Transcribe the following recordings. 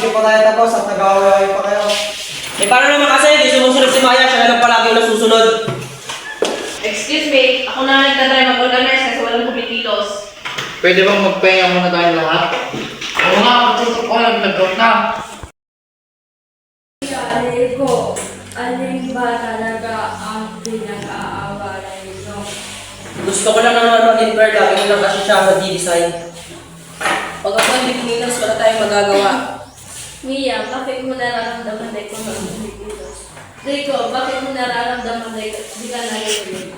hindi pa tayo tapos at nag-aaway pa kayo. Eh paano naman kasi hindi sumusunod si Maya, siya na lang palagi yung nasusunod. Excuse me, ako na nagtatry mag-organize kasi walang kumikilos. Pwede bang magpahinga muna tayong lahat? Oo nga, matutok ko lang, nag-out na. Alin ba talaga ang pinag-aawala nito? Gusto ko lang naman mag-inquire, lagi mo lang kasi siya mag-design. Pag ako hindi kumilos, wala tayong magagawa. Mia, bakit mo nararamdaman na ikaw mag-kumikilos? Rico, bakit mo nararamdaman na di ka narinig?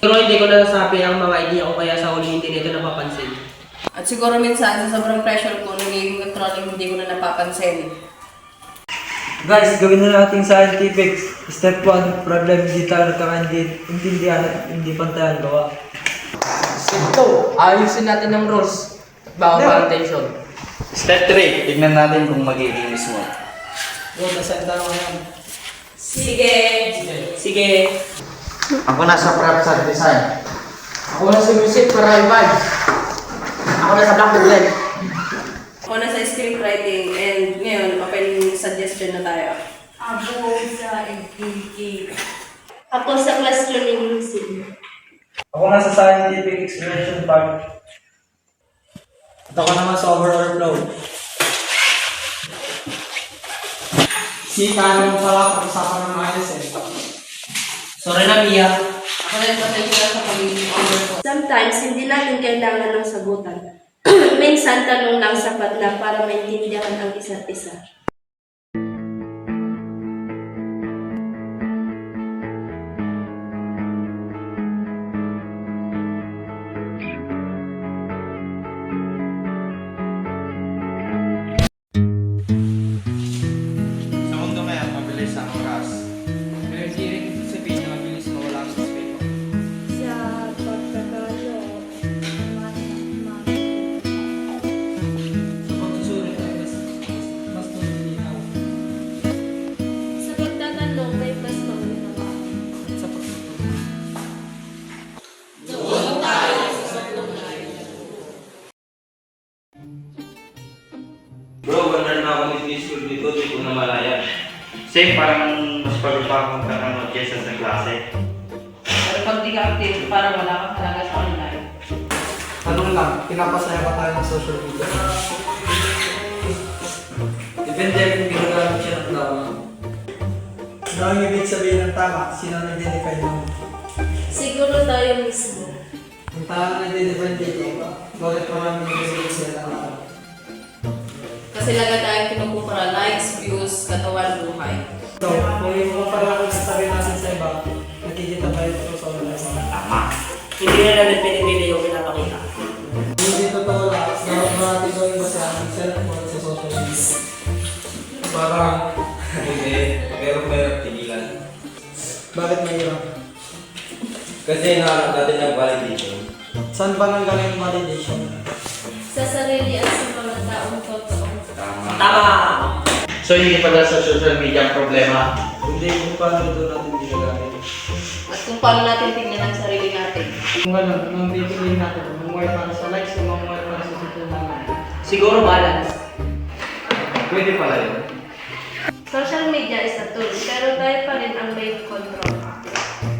Pero hindi ko na nasabi ang mga idea ko kaya sa huli hindi nito napapansin. At siguro minsan sa sobrang pressure ko, nagiging controlling hindi ko na napapansin. Guys, gawin na natin scientific. Step 1, problem hindi tayo nagkakaintindihan at hindi pantayan gawa. Step 2, ayusin natin ang rules. Bago pa ang tension. Step 3, tignan natin kung magiging smooth. Go, nasa tayo ngayon. Sige! Sige! Ako nasa prep sa design. Ako na si music para i-vibes. Ako na sa black blend. Ako na sa scriptwriting and ngayon open suggestion na tayo. Ako sa EKK. Ako sa classroom music. Ako na sa scientific explanation part. At ako naman sa overall flow. Si kaya mo pala pag-usapan ng ayos eh. Sorry na Mia. Ako na yung pasensya sa pagiging overcome. Sometimes, hindi natin kailangan ng sagutan. Minsan, tanong lang sapat na para maintindihan ang isa't isa. Sa mundo ngayon, mabilis ang oras. Pero hindi rin sabihin na mabilis mawala ang respeto. Sa pagkakalo, Sa pagsusulit ay mas nalilinaw. sa pagtatanong, may mas maunawaan. Sa pagsusulit. Bro, wala na ako ni school dito, di ko na malaya. Same, parang mas paglupa akong kakanood kesa sa klase. Pero pag di ka active, parang wala kang talaga sa online. Tanong lang, pinapasaya ba tayo ng social media? Depende kung ginagamit siya ng tama. Ano ang ibig sabihin ng tama? Sino ang nag-define mo? Siguro tayo mismo. Yung tama nag-define dito, bakit maraming nag-define sila ng tama? Kasi lagi tayong kinukumpara likes, views, katawan, buhay. So, kung yung mga parang sasabihin natin sa iba, nakikita tayo ito sa online. Tama. Hindi na natin pinipili yung pinapakita. Hindi totoo lahat, dapat ba natin gawin ba sa self-report sa social media? Parang, hindi, pero meron tigilan. Bakit mahirap? Kasi nahanap natin ng validation. Saan ba nang galing yung validation? Sa sarili at sa mga taong totoo. Tama. Tama! So, hindi pala sa social media ang problema. Hindi kung paano ito natin ginagamit. At kung paano natin tingnan ang sarili natin. Kung gano'n, anong pipiliin natin? Mamuhay para sa likes o mamuhay para sa social naman? Siguro balance. Pwede pala yun. Social media is a tool, pero tayo pa rin ang may control.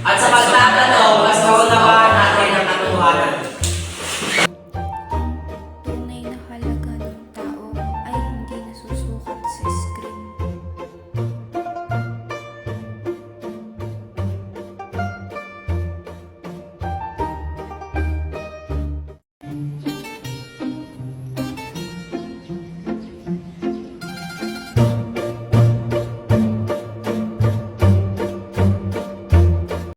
At sa pagtatanong, mas naunawahan natin ang katotohanan.